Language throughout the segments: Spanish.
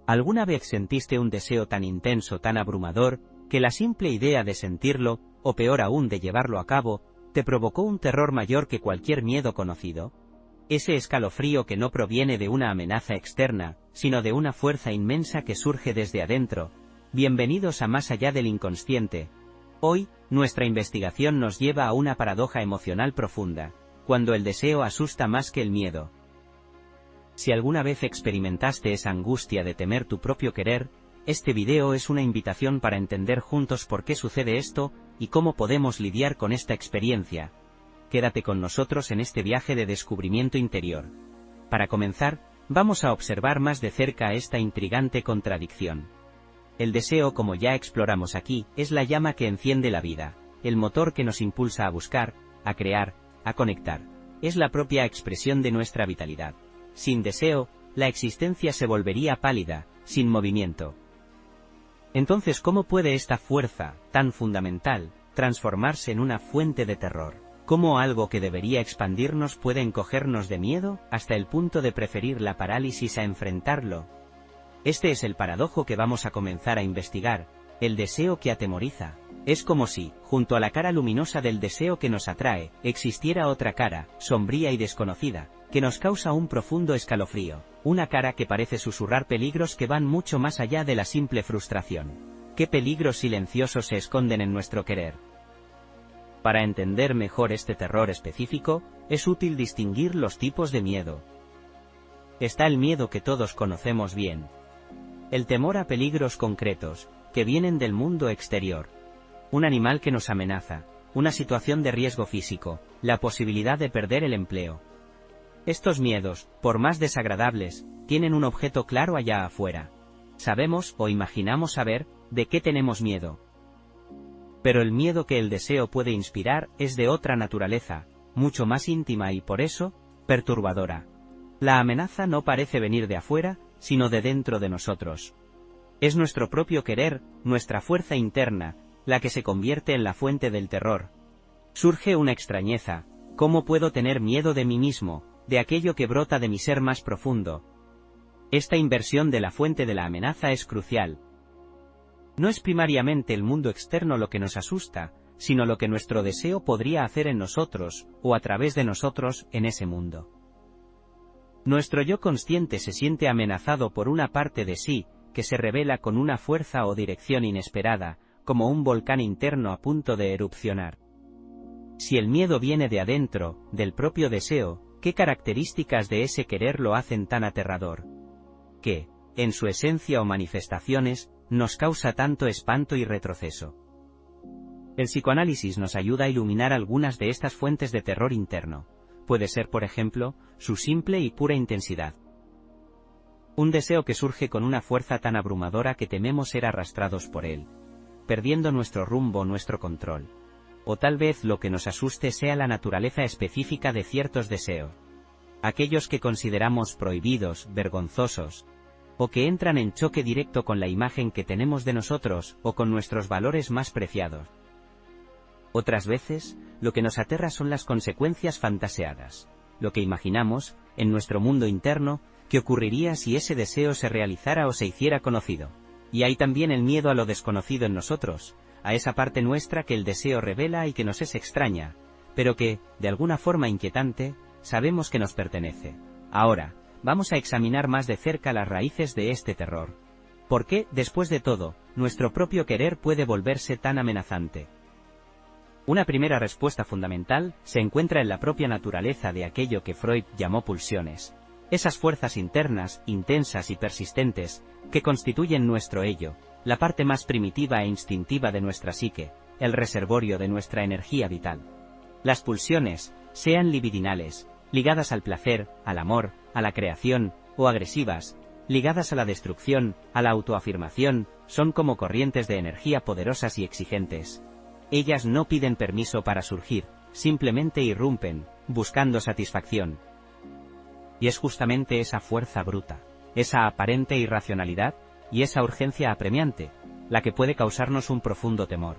¿Alguna vez sentiste un deseo tan intenso, tan abrumador, que la simple idea de sentirlo, o peor aún de llevarlo a cabo, te provocó un terror mayor que cualquier miedo conocido? Ese escalofrío que no proviene de una amenaza externa, sino de una fuerza inmensa que surge desde adentro. Bienvenidos a Más allá del inconsciente. Hoy, nuestra investigación nos lleva a una paradoja emocional profunda, cuando el deseo asusta más que el miedo. Si alguna vez experimentaste esa angustia de temer tu propio querer, este video es una invitación para entender juntos por qué sucede esto, y cómo podemos lidiar con esta experiencia. Quédate con nosotros en este viaje de descubrimiento interior. Para comenzar, vamos a observar más de cerca esta intrigante contradicción. El deseo, como ya exploramos aquí, es la llama que enciende la vida, el motor que nos impulsa a buscar, a crear, a conectar. Es la propia expresión de nuestra vitalidad. Sin deseo, la existencia se volvería pálida, sin movimiento. Entonces, ¿cómo puede esta fuerza, tan fundamental, transformarse en una fuente de terror? ¿Cómo algo que debería expandirnos puede encogernos de miedo, hasta el punto de preferir la parálisis a enfrentarlo? Este es el paradojo que vamos a comenzar a investigar, el deseo que atemoriza. Es como si, junto a la cara luminosa del deseo que nos atrae, existiera otra cara, sombría y desconocida, que nos causa un profundo escalofrío, una cara que parece susurrar peligros que van mucho más allá de la simple frustración. ¿Qué peligros silenciosos se esconden en nuestro querer? Para entender mejor este terror específico, es útil distinguir los tipos de miedo. Está el miedo que todos conocemos bien. El temor a peligros concretos, que vienen del mundo exterior. Un animal que nos amenaza, una situación de riesgo físico, la posibilidad de perder el empleo. Estos miedos, por más desagradables, tienen un objeto claro allá afuera. Sabemos o imaginamos saber de qué tenemos miedo. Pero el miedo que el deseo puede inspirar es de otra naturaleza, mucho más íntima y por eso, perturbadora. La amenaza no parece venir de afuera, sino de dentro de nosotros. Es nuestro propio querer, nuestra fuerza interna, la que se convierte en la fuente del terror. Surge una extrañeza: ¿cómo puedo tener miedo de mí mismo, de aquello que brota de mi ser más profundo? Esta inversión de la fuente de la amenaza es crucial. No es primariamente el mundo externo lo que nos asusta, sino lo que nuestro deseo podría hacer en nosotros, o a través de nosotros, en ese mundo. Nuestro yo consciente se siente amenazado por una parte de sí, que se revela con una fuerza o dirección inesperada, como un volcán interno a punto de erupcionar. Si el miedo viene de adentro, del propio deseo, ¿qué características de ese querer lo hacen tan aterrador? ¿Qué, en su esencia o manifestaciones, nos causa tanto espanto y retroceso? El psicoanálisis nos ayuda a iluminar algunas de estas fuentes de terror interno. Puede ser, por ejemplo, su simple y pura intensidad. Un deseo que surge con una fuerza tan abrumadora que tememos ser arrastrados por él, perdiendo nuestro rumbo, nuestro control. O tal vez lo que nos asuste sea la naturaleza específica de ciertos deseos. Aquellos que consideramos prohibidos, vergonzosos, o que entran en choque directo con la imagen que tenemos de nosotros, o con nuestros valores más preciados. Otras veces, lo que nos aterra son las consecuencias fantaseadas, lo que imaginamos, en nuestro mundo interno, que ocurriría si ese deseo se realizara o se hiciera conocido. Y hay también el miedo a lo desconocido en nosotros, a esa parte nuestra que el deseo revela y que nos es extraña, pero que, de alguna forma inquietante, sabemos que nos pertenece. Ahora, vamos a examinar más de cerca las raíces de este terror. ¿Por qué, después de todo, nuestro propio querer puede volverse tan amenazante? Una primera respuesta fundamental se encuentra en la propia naturaleza de aquello que Freud llamó pulsiones. Esas fuerzas internas, intensas y persistentes, que constituyen nuestro ello, la parte más primitiva e instintiva de nuestra psique, el reservorio de nuestra energía vital. Las pulsiones, sean libidinales, ligadas al placer, al amor, a la creación, o agresivas, ligadas a la destrucción, a la autoafirmación, son como corrientes de energía poderosas y exigentes. Ellas no piden permiso para surgir, simplemente irrumpen, buscando satisfacción. Y es justamente esa fuerza bruta, esa aparente irracionalidad, y esa urgencia apremiante, la que puede causarnos un profundo temor.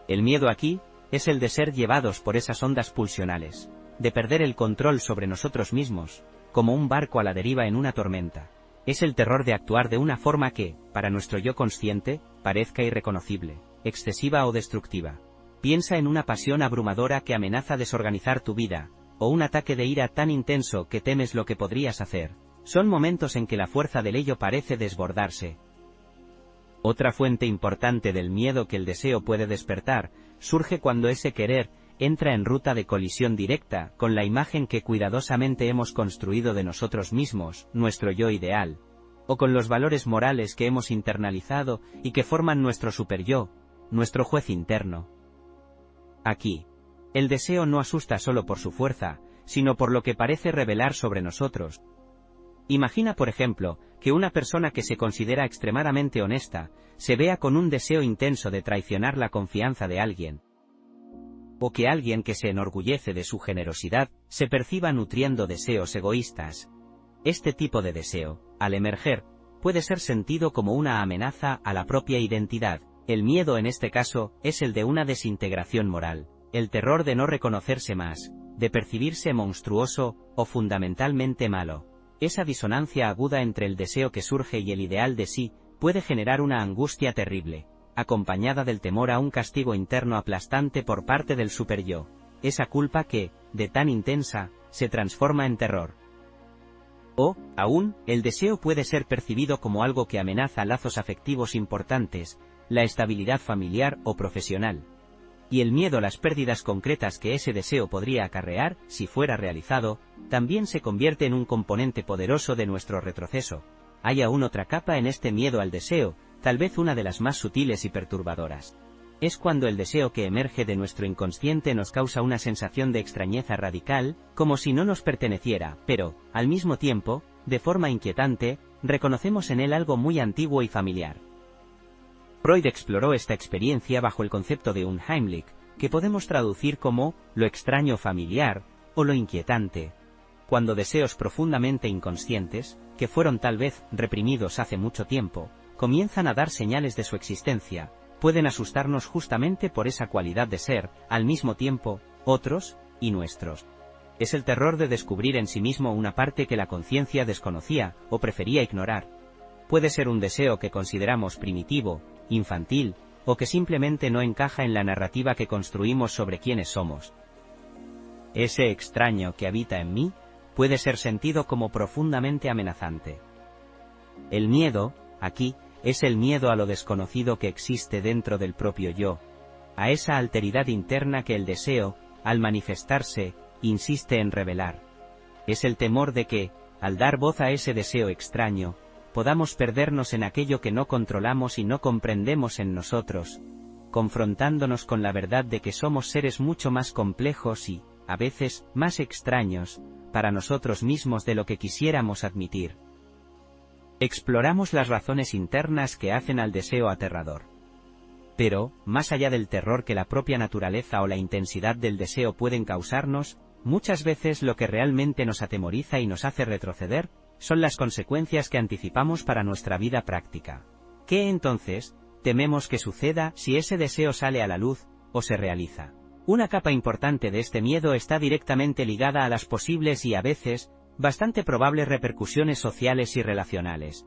El miedo aquí, es el de ser llevados por esas ondas pulsionales, de perder el control sobre nosotros mismos, como un barco a la deriva en una tormenta. Es el terror de actuar de una forma que, para nuestro yo consciente, parezca irreconocible, excesiva o destructiva. Piensa en una pasión abrumadora que amenaza desorganizar tu vida, o un ataque de ira tan intenso que temes lo que podrías hacer. Son momentos en que la fuerza del ello parece desbordarse. Otra fuente importante del miedo que el deseo puede despertar, surge cuando ese querer entra en ruta de colisión directa con la imagen que cuidadosamente hemos construido de nosotros mismos, nuestro yo ideal, o con los valores morales que hemos internalizado y que forman nuestro superyo, nuestro juez interno. Aquí, el deseo no asusta solo por su fuerza, sino por lo que parece revelar sobre nosotros. Imagina, por ejemplo, que una persona que se considera extremadamente honesta, se vea con un deseo intenso de traicionar la confianza de alguien. O que alguien que se enorgullece de su generosidad, se perciba nutriendo deseos egoístas. Este tipo de deseo, al emerger, puede ser sentido como una amenaza a la propia identidad. El miedo en este caso, es el de una desintegración moral, el terror de no reconocerse más, de percibirse monstruoso, o fundamentalmente malo. Esa disonancia aguda entre el deseo que surge y el ideal de sí, puede generar una angustia terrible, acompañada del temor a un castigo interno aplastante por parte del superyo, esa culpa que, de tan intensa, se transforma en terror. O, aún, el deseo puede ser percibido como algo que amenaza lazos afectivos importantes, la estabilidad familiar o profesional. Y el miedo a las pérdidas concretas que ese deseo podría acarrear, si fuera realizado, también se convierte en un componente poderoso de nuestro retroceso. Hay aún otra capa en este miedo al deseo, tal vez una de las más sutiles y perturbadoras. Es cuando el deseo que emerge de nuestro inconsciente nos causa una sensación de extrañeza radical, como si no nos perteneciera, pero, al mismo tiempo, de forma inquietante, reconocemos en él algo muy antiguo y familiar. Freud exploró esta experiencia bajo el concepto de Unheimlich, que podemos traducir como lo extraño familiar, o lo inquietante. Cuando deseos profundamente inconscientes, que fueron tal vez reprimidos hace mucho tiempo, comienzan a dar señales de su existencia, pueden asustarnos justamente por esa cualidad de ser, al mismo tiempo, otros, y nuestros. Es el terror de descubrir en sí mismo una parte que la conciencia desconocía, o prefería ignorar. Puede ser un deseo que consideramos primitivo, infantil, o que simplemente no encaja en la narrativa que construimos sobre quiénes somos. Ese extraño que habita en mí, puede ser sentido como profundamente amenazante. El miedo, aquí, es el miedo a lo desconocido que existe dentro del propio yo, a esa alteridad interna que el deseo, al manifestarse, insiste en revelar. Es el temor de que, al dar voz a ese deseo extraño, podamos perdernos en aquello que no controlamos y no comprendemos en nosotros, confrontándonos con la verdad de que somos seres mucho más complejos y, a veces, más extraños, para nosotros mismos de lo que quisiéramos admitir. Exploramos las razones internas que hacen al deseo aterrador. Pero, más allá del terror que la propia naturaleza o la intensidad del deseo pueden causarnos, muchas veces lo que realmente nos atemoriza y nos hace retroceder, son las consecuencias que anticipamos para nuestra vida práctica. ¿Qué entonces tememos que suceda si ese deseo sale a la luz, o se realiza? Una capa importante de este miedo está directamente ligada a las posibles y a veces, bastante probables repercusiones sociales y relacionales.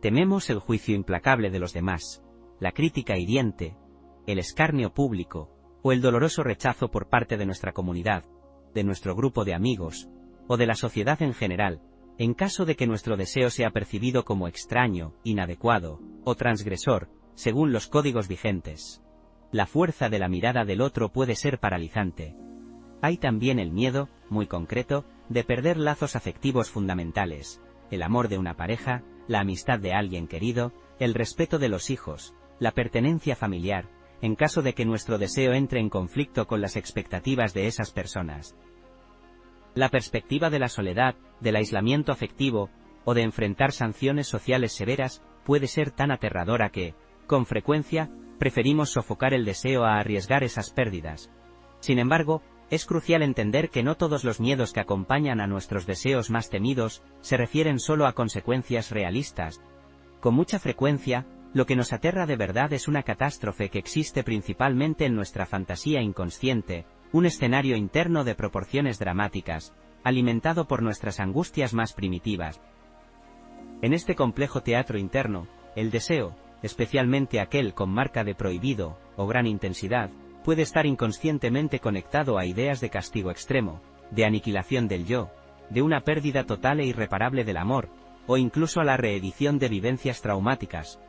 Tememos el juicio implacable de los demás, la crítica hiriente, el escarnio público, o el doloroso rechazo por parte de nuestra comunidad, de nuestro grupo de amigos, o de la sociedad en general, en caso de que nuestro deseo sea percibido como extraño, inadecuado, o transgresor, según los códigos vigentes. La fuerza de la mirada del otro puede ser paralizante. Hay también el miedo, muy concreto, de perder lazos afectivos fundamentales, el amor de una pareja, la amistad de alguien querido, el respeto de los hijos, la pertenencia familiar, en caso de que nuestro deseo entre en conflicto con las expectativas de esas personas. La perspectiva de la soledad, del aislamiento afectivo, o de enfrentar sanciones sociales severas, puede ser tan aterradora que, con frecuencia, preferimos sofocar el deseo a arriesgar esas pérdidas. Sin embargo, es crucial entender que no todos los miedos que acompañan a nuestros deseos más temidos, se refieren solo a consecuencias realistas. Con mucha frecuencia, lo que nos aterra de verdad es una catástrofe que existe principalmente en nuestra fantasía inconsciente, un escenario interno de proporciones dramáticas, alimentado por nuestras angustias más primitivas. En este complejo teatro interno, el deseo, especialmente aquel con marca de prohibido, o gran intensidad, puede estar inconscientemente conectado a ideas de castigo extremo, de aniquilación del yo, de una pérdida total e irreparable del amor, o incluso a la reedición de vivencias traumáticas.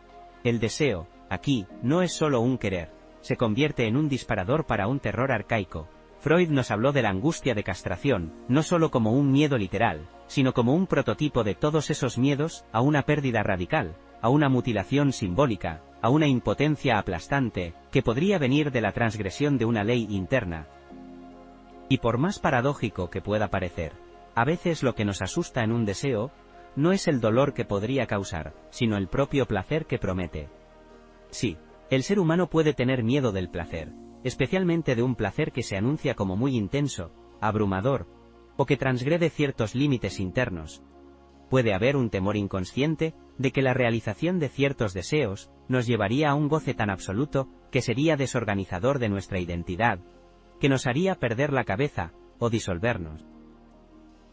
El deseo, aquí, no es solo un querer, se convierte en un disparador para un terror arcaico. Freud nos habló de la angustia de castración, no solo como un miedo literal, sino como un prototipo de todos esos miedos a una pérdida radical, a una mutilación simbólica, a una impotencia aplastante, que podría venir de la transgresión de una ley interna. Y por más paradójico que pueda parecer, a veces lo que nos asusta en un deseo, no es el dolor que podría causar, sino el propio placer que promete. Sí, el ser humano puede tener miedo del placer, especialmente de un placer que se anuncia como muy intenso, abrumador, o que transgrede ciertos límites internos. Puede haber un temor inconsciente de que la realización de ciertos deseos nos llevaría a un goce tan absoluto que sería desorganizador de nuestra identidad, que nos haría perder la cabeza, o disolvernos.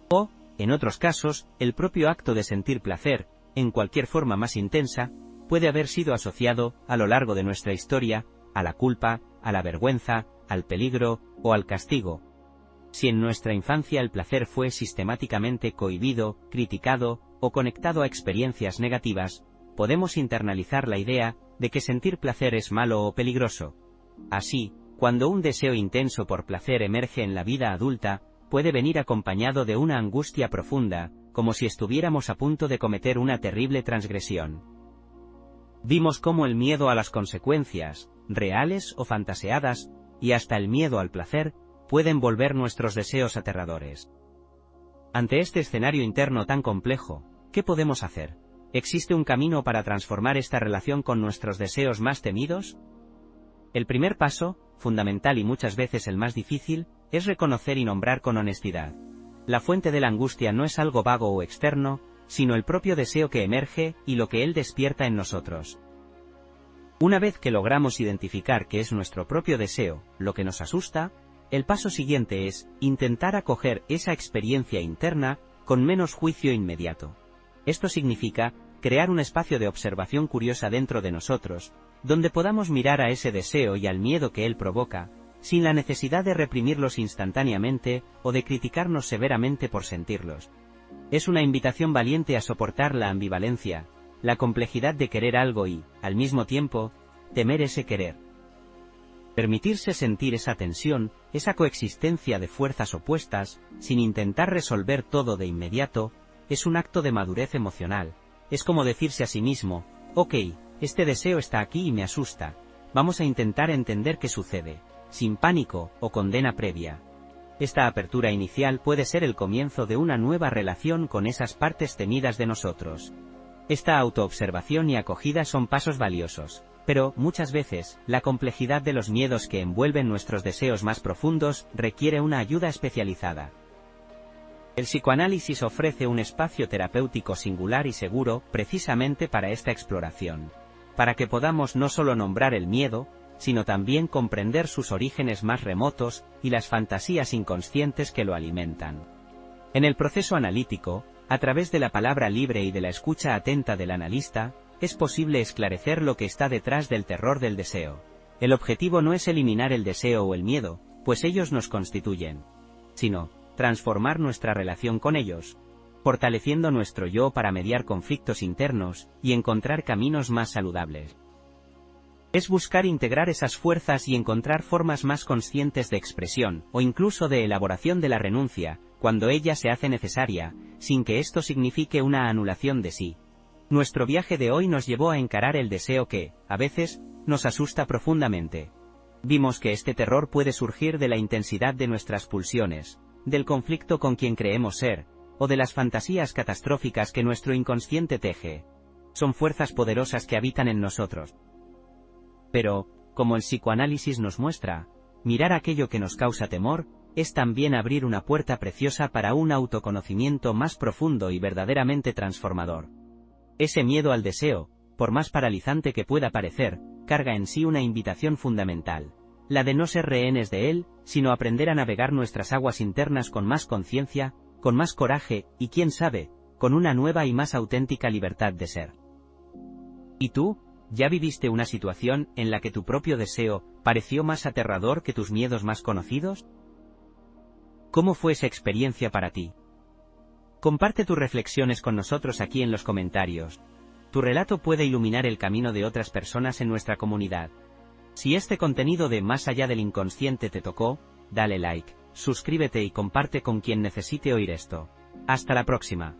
O, en otros casos, el propio acto de sentir placer, en cualquier forma más intensa, puede haber sido asociado, a lo largo de nuestra historia, a la culpa, a la vergüenza, al peligro, o al castigo. Si en nuestra infancia el placer fue sistemáticamente cohibido, criticado, o conectado a experiencias negativas, podemos internalizar la idea de que sentir placer es malo o peligroso. Así, cuando un deseo intenso por placer emerge en la vida adulta, puede venir acompañado de una angustia profunda, como si estuviéramos a punto de cometer una terrible transgresión. Vimos cómo el miedo a las consecuencias, reales o fantaseadas, y hasta el miedo al placer, pueden volver nuestros deseos aterradores. Ante este escenario interno tan complejo, ¿qué podemos hacer? ¿Existe un camino para transformar esta relación con nuestros deseos más temidos? El primer paso, fundamental y muchas veces el más difícil, es reconocer y nombrar con honestidad. La fuente de la angustia no es algo vago o externo, sino el propio deseo que emerge y lo que él despierta en nosotros. Una vez que logramos identificar que es nuestro propio deseo lo que nos asusta, el paso siguiente es intentar acoger esa experiencia interna con menos juicio inmediato. Esto significa crear un espacio de observación curiosa dentro de nosotros, donde podamos mirar a ese deseo y al miedo que él provoca, sin la necesidad de reprimirlos instantáneamente o de criticarnos severamente por sentirlos. Es una invitación valiente a soportar la ambivalencia, la complejidad de querer algo y, al mismo tiempo, temer ese querer. Permitirse sentir esa tensión, esa coexistencia de fuerzas opuestas, sin intentar resolver todo de inmediato, es un acto de madurez emocional. Es como decirse a sí mismo, ok, este deseo está aquí y me asusta, vamos a intentar entender qué sucede, sin pánico o condena previa. Esta apertura inicial puede ser el comienzo de una nueva relación con esas partes temidas de nosotros. Esta autoobservación y acogida son pasos valiosos, pero, muchas veces, la complejidad de los miedos que envuelven nuestros deseos más profundos requiere una ayuda especializada. El psicoanálisis ofrece un espacio terapéutico singular y seguro, precisamente para esta exploración. Para que podamos no solo nombrar el miedo, sino también comprender sus orígenes más remotos y las fantasías inconscientes que lo alimentan. En el proceso analítico, a través de la palabra libre y de la escucha atenta del analista, es posible esclarecer lo que está detrás del terror del deseo. El objetivo no es eliminar el deseo o el miedo, pues ellos nos constituyen, sino transformar nuestra relación con ellos, fortaleciendo nuestro yo para mediar conflictos internos y encontrar caminos más saludables. Es buscar integrar esas fuerzas y encontrar formas más conscientes de expresión, o incluso de elaboración de la renuncia, cuando ella se hace necesaria, sin que esto signifique una anulación de sí. Nuestro viaje de hoy nos llevó a encarar el deseo que, a veces, nos asusta profundamente. Vimos que este terror puede surgir de la intensidad de nuestras pulsiones, del conflicto con quien creemos ser, o de las fantasías catastróficas que nuestro inconsciente teje. Son fuerzas poderosas que habitan en nosotros. Pero, como el psicoanálisis nos muestra, mirar aquello que nos causa temor, es también abrir una puerta preciosa para un autoconocimiento más profundo y verdaderamente transformador. Ese miedo al deseo, por más paralizante que pueda parecer, carga en sí una invitación fundamental, la de no ser rehenes de él, sino aprender a navegar nuestras aguas internas con más conciencia, con más coraje, y quién sabe, con una nueva y más auténtica libertad de ser. ¿Y tú? ¿Ya viviste una situación en la que tu propio deseo pareció más aterrador que tus miedos más conocidos? ¿Cómo fue esa experiencia para ti? Comparte tus reflexiones con nosotros aquí en los comentarios. Tu relato puede iluminar el camino de otras personas en nuestra comunidad. Si este contenido de Más allá del inconsciente te tocó, dale like, suscríbete y comparte con quien necesite oír esto. Hasta la próxima.